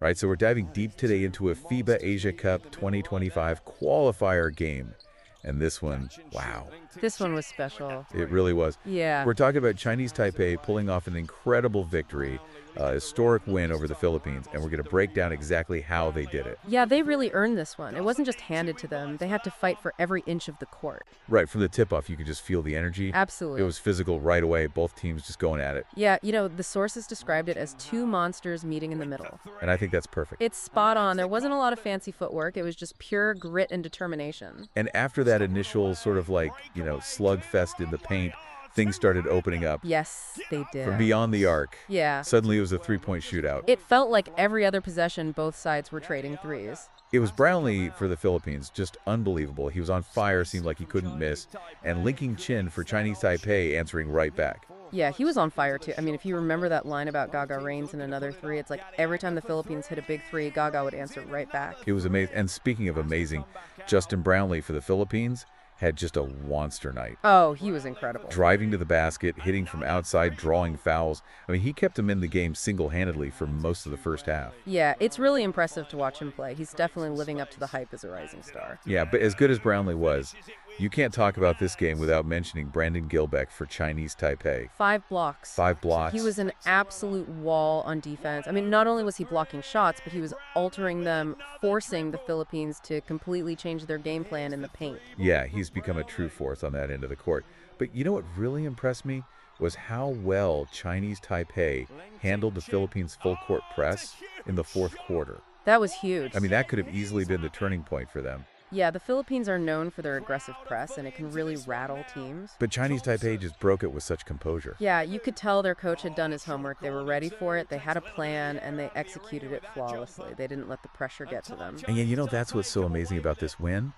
Right, so we're diving deep today into a FIBA Asia Cup 2025 qualifier game. And this one, wow, This one was special. it really was. Yeah. We're talking about Chinese Taipei pulling off an incredible victory, a historic win over the Philippines, and we're going to break down exactly how they did it. Yeah, they really earned this one. It wasn't just handed to them. They had to fight for every inch of the court. Right, from the tip-off, you could just feel the energy. It Absolutely. was physical right away, both teams just going at it. Yeah, the sources described it as two monsters meeting in the middle. And I think that's perfect. It's spot on. There wasn't a lot of fancy footwork. It was just pure grit and determination. And after that initial sort of like, slugfest in the paint, things started opening up. Yes, they did. From beyond the arc, Yeah. suddenly it was a three-point shootout. It felt like every other possession, both sides were trading threes. It was Brownlee for the Philippines, just unbelievable. He was on fire, seemed like he couldn't miss. And Linking Chin for Chinese Taipei answering right back. Yeah, he was on fire too. I mean, if you remember that line about Gaga Rains and another three, it's like every time the Philippines hit a big three, Gaga would answer right back. It was amazing. And speaking of amazing, Justin Brownlee for the Philippines had just a monster night. Oh, he was incredible. Driving to the basket, hitting from outside, drawing fouls. I mean, he kept him in the game single-handedly for most of the first half. Yeah, it's really impressive to watch him play. He's definitely living up to the hype as a rising star. Yeah, but as good as Brownlee was, you can't talk about this game without mentioning Brandon Gilbeck for Chinese Taipei. 5 blocks. 5 blocks. He was an absolute wall on defense. I mean, not only was he blocking shots, but he was altering them, forcing the Philippines to completely change their game plan in the paint. Yeah, he's become a true force on that end of the court. But you know what really impressed me was how well Chinese Taipei handled the Philippines' full court press in the fourth quarter. That was huge. I mean, that could have easily been the turning point for them. Yeah, the Philippines are known for their aggressive press, and it can really rattle teams. But Chinese Taipei just broke it with such composure. Yeah, you could tell their coach had done his homework. They were ready for it, they had a plan, and they executed it flawlessly. They didn't let the pressure get to them. And yeah, that's what's so amazing about this win?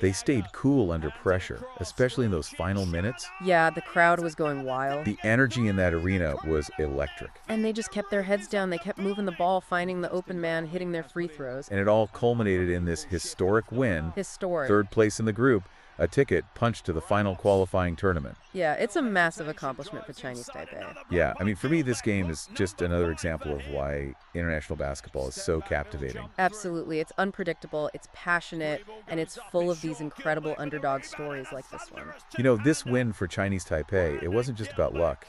They stayed cool under pressure, especially in those final minutes. Yeah, the crowd was going wild. The energy in that arena was electric. And they just kept their heads down. They kept moving the ball, finding the open man, hitting their free throws. And it all culminated in this historic win. Historic. Third place in the group, a ticket punched to the final qualifying tournament. Yeah, it's a massive accomplishment for Chinese Taipei. Yeah, I mean, for me, this game is just another example of why international basketball is so captivating. Absolutely. It's unpredictable, it's passionate, and it's full of these incredible underdog stories like this one. This win for Chinese Taipei, it wasn't just about luck.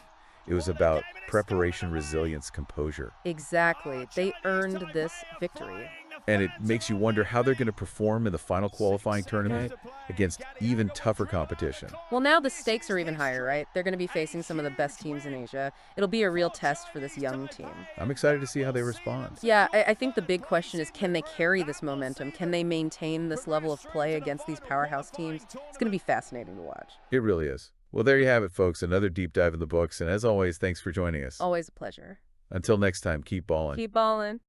It was about preparation, resilience, composure. Exactly. They earned this victory. And it makes you wonder how they're going to perform in the final qualifying tournament against even tougher competition. Well, now the stakes are even higher, right? They're going to be facing some of the best teams in Asia. It'll be a real test for this young team. I'm excited to see how they respond. Yeah, I think the big question is, can they carry this momentum? Can they maintain this level of play against these powerhouse teams? It's going to be fascinating to watch. It really is. Well, there you have it, folks. Another deep dive in the books. And as always, thanks for joining us. Always a pleasure. Until next time, keep ballin'. Keep ballin'.